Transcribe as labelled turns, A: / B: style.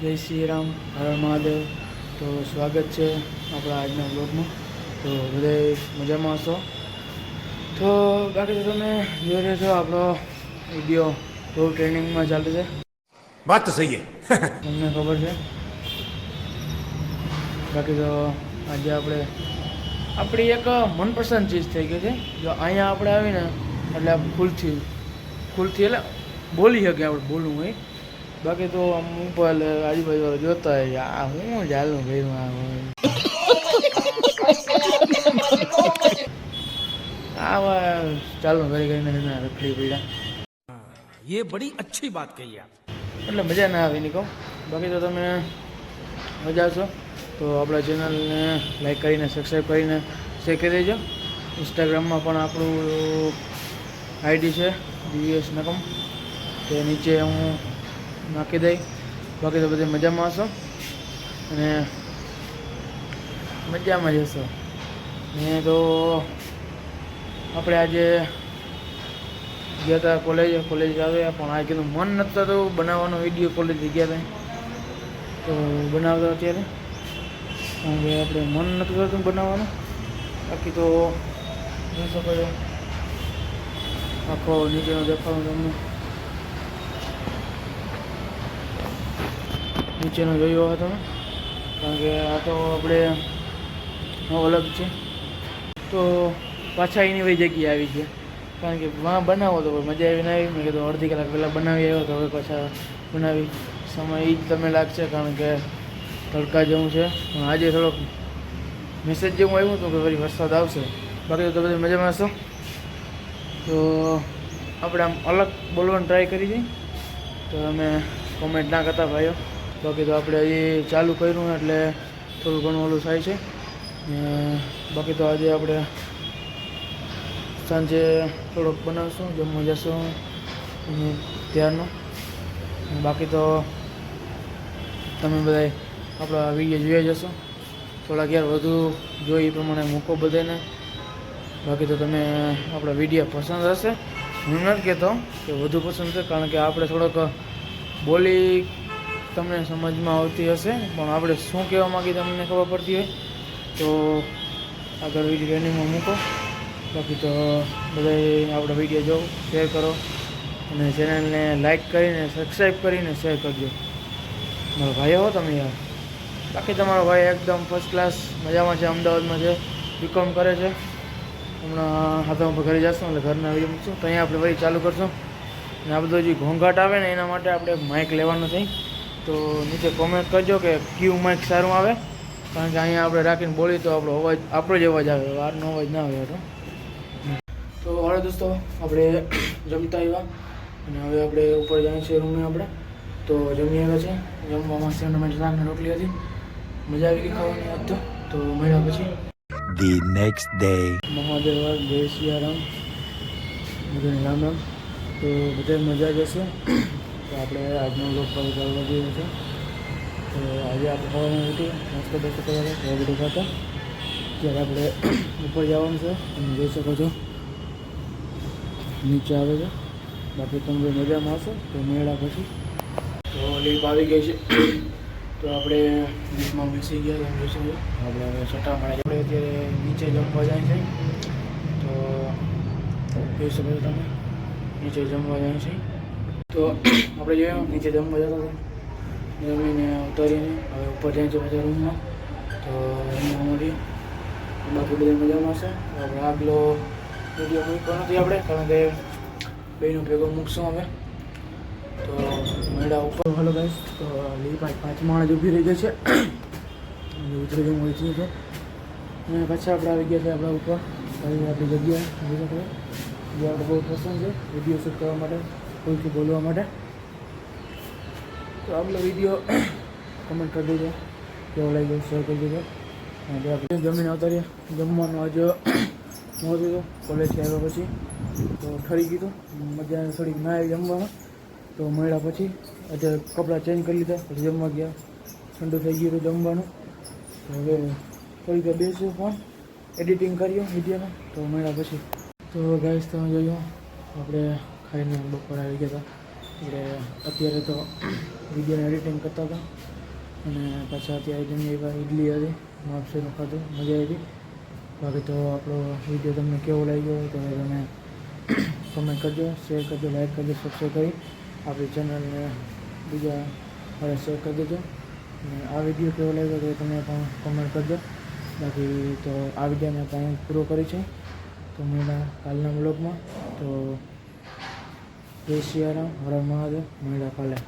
A: જય શ્રી રામ, હર મહાદેવ. તો સ્વાગત છે આપણા આજના બ્લોગમાં. તો બધા મજામાં હશો. તો બાકી તો તમે જોઈ રહ્યા છો આપણો વિડીયો બહુ ટ્રેનિંગમાં ચાલે છે.
B: વાત તો સહી છે.
A: તમને ખબર છે. બાકી તો આજે આપણી એક મનપસંદ ચીજ થઈ ગઈ છે. જો અહીંયા આપણે આવીને એટલે ખુલથી એટલે બોલી શકીએ, આપણે બોલવું હોય. બાકી તો આમ ઉપર આજુબાજુ જોતા હોય આ હું ચાલુ ભાઈ આ ચાલુ કરી કરીને રખડી પડ્યા.
B: ये बड़ी अच्छी बात कही आप.
A: એટલે મજા ના આવે એની કહું. બાકી તો તમે મજા છો તો આપણા ચેનલને લાઈક કરીને સબસ્ક્રાઈબ કરીને શેર કરી દેજો. ઇન્સ્ટાગ્રામમાં પણ આપણું આઈડી છે DVS નકમ, તે નીચે હું નાખી દઈ. બાકી તો બધી મજામાં હશો અને મજામાં જ હશો. ને તો આપણે આજે ગયા હતા કોલેજ આવ્યા, પણ આ કીધું મન નહોતું તો બનાવવાનો વિડીયો. કોલેજ ગયા હતા તો બનાવતા અત્યારે, કારણ કે આપણે મન નહોતું થતું બનાવવાનું. બાકી તો જોઈ શકો છો આખો નીચેનો દેખાડો તમને. નીચેનો જોયો હતો તમે, કારણ કે આ તો આપણે અલગ છે. તો પાછા એની વહી જગ્યાએ આવી છે, કારણ કે વાં બનાવો તો મજા આવી ના આવી. મેં કીધું અડધી કલાક પહેલાં બનાવી આવ્યો તો હવે પાછા બનાવી. સમય એ જ તમે લાગશે, કારણ કે તડકા જેવું છે. પણ આજે થોડોક મેસેજ જેવું આવ્યું હતું કે ફરી વરસાદ આવશે. બાકી તો બધી મજામાં હશો. તો આપણે આમ અલગ બોલવાનું ટ્રાય કરી છીએ, તો અમે કોમેન્ટ ના કરતા ભાઈઓ. બાકી તો આપણે હજી ચાલુ કર્યું એટલે થોડું ઘણું ઓલું થાય છે. બાકી તો આજે આપણે સાંજે થોડોક બનાવશું, જમવા જશું ત્યારનું. બાકી તો તમે બધા આપણા વિડીયો જોઈ જશો. થોડાક યાર વધુ જોઈ એ પ્રમાણે મૂકો બધાને. બાકી તો તમે આપણા વિડીયો પસંદ હશે. હું નથી કહેતો કે વધુ પસંદ છે, કારણ કે આપણે થોડોક બોલી તમને સમજમાં આવતી હશે, પણ આપણે શું કહેવા માગીએ તમને ખબર પડતી હોય તો આગળ વિડીયો ટ્રેનિંગમાં મૂકો. બાકી તો બધાએ આપણા વિડીયો જોવો, શેર કરો અને ચેનલને લાઈક કરીને સબસ્ક્રાઈબ કરીને શેર કરજો. મારો ભાઈ હો તમે યાર. બાકી તમારો ભાઈ એકદમ ફર્સ્ટ ક્લાસ મજામાં છે, અમદાવાદમાં છે, બીકોમ કરે છે. હમણાં હાથમાં પર ઘરે જશું એટલે ઘરના વિડીયો મૂકશું તો અહીંયા આપણે વળી ચાલુ કરશું. અને આ બધો જે ઘોંઘાટ આવે ને એના માટે આપણે માઇક લેવાનું છે. તો નીચે કોમેન્ટ કરજો કે કયું માઇક સારું આવે, કારણ કે અહીંયા આપણે રાખીને બોલી તો આપણો જ અવાજ આવે, બહારનો અવાજ ના આવે. તો હવે દોસ્તો આપણે જમતા આવ્યા અને હવે આપણે ઉપર જઈએ છીએ રૂમે. આપણે તો જમી આવ્યા છે. જમવામાં સેન્ડમેન્ટ શાક ને રોટલી હતી. મજા આવી ગઈ ખાવાની આજ તો મળ્યા પછી
B: The next day.
A: મહાદેવ, જય શ્રી રામ, બધાને રામ રામ. તો બધા મજા જ હશે. તો આપણે આજનો લોક ચાલવા જઈએ છીએ. તો આજે આપણે ખાવાનું ઉઠી નાસ્તો બેસ્તો કરવા બધું ખાતા ત્યારે આપણે ઉપર જવાનું છે. તમે જોઈ શકો છો નીચે આવે છે. બાકી તમે મજામાં હશો તો મેળા પછી તો લીપ આવી ગઈ છે. તો આપણે લીપમાં બેસી ગયા. તમે જોઈ શકો આપણે હવે છઠ્ઠા માળે આપણે અત્યારે નીચે જમવા જાય છે. તો જોઈ શકો છો તમે નીચે જમવા જાય છે. તો આપણે જોયું નીચે જમવા જતા હતા, જમીને ઉતારીને હવે ઉપર જાય છે બધા રૂમમાં. તો રૂમમાં મળી બાકી બધા મજામાં હશે. આપણે આગલો વિડીયો મૂકવાનો નથી આપણે, કારણ કે બેનો ભેગો મૂકશું અમે. તો મેળા ઉપર હલો ગાઈસ. તો લીપ 5 માળ જ ઊભી રહી ગઈ છે. ઉતરી જવું હોય છે. અને પાછા આપણે આવી ગયા છે આપણા ઉપર આપણી જગ્યાએ. જોઈ શકો જે આપણે બહુ પસંદ છે વિડીયો શૂટ કરવા માટે, કોઈથી બોલવા માટે. તો આપણો વિડીયો કમેન્ટ કરી દેજો કેવો લાગ્યો, શેર કરી દેજો. અને આપણે જમીને આવતા રહ્યા. જમવાનું આજે નહોતું હતું કોલેજથી આવ્યા પછી, તો ઠરી ગયું મજા થોડીક ના આવી જમવામાં. તો મળ્યા પછી અત્યારે કપડાં ચેન્જ કરી લીધા, પછી જમવા ગયા. ઠંડુ થઈ ગયું હતું જમવાનું. તો હવે થોડીક બેસ્યું ફોન એડિટિંગ કર્યું વિડીયોમાં. તો મળ્યા પછી તો ગાઈસ તમે જોયું આપણે ખાઈને બપોર આવી ગયા હતા. એટલે અત્યારે તો વિડીયોને એડિટિંગ કરતા હતા અને પાછા અત્યારે જમીએ ઇડલી હતી માપસેનું ખાધું, મજા આવી. બાકી તો આપણો વિડીયો તમને કેવો લાગ્યો હોય તો તમે કમેન્ટ કરજો, શેર કરજો, લાઈક કરજો, સબસ્ક્રાઈબ કરી આપણી ચેનલને બીજા હવે શેર કરી દેજો. અને આ વિડીયો કેવો લાગ્યો તો તમે પણ કમેન્ટ કરજો. બાકી તો આ વિડીયોને આપણે પૂરો કરી છે. તો મળ્યા કાલના બ્લોગમાં. તો જય સિયારામ, હર હર મહાદેવ. મળ્યા કાલે.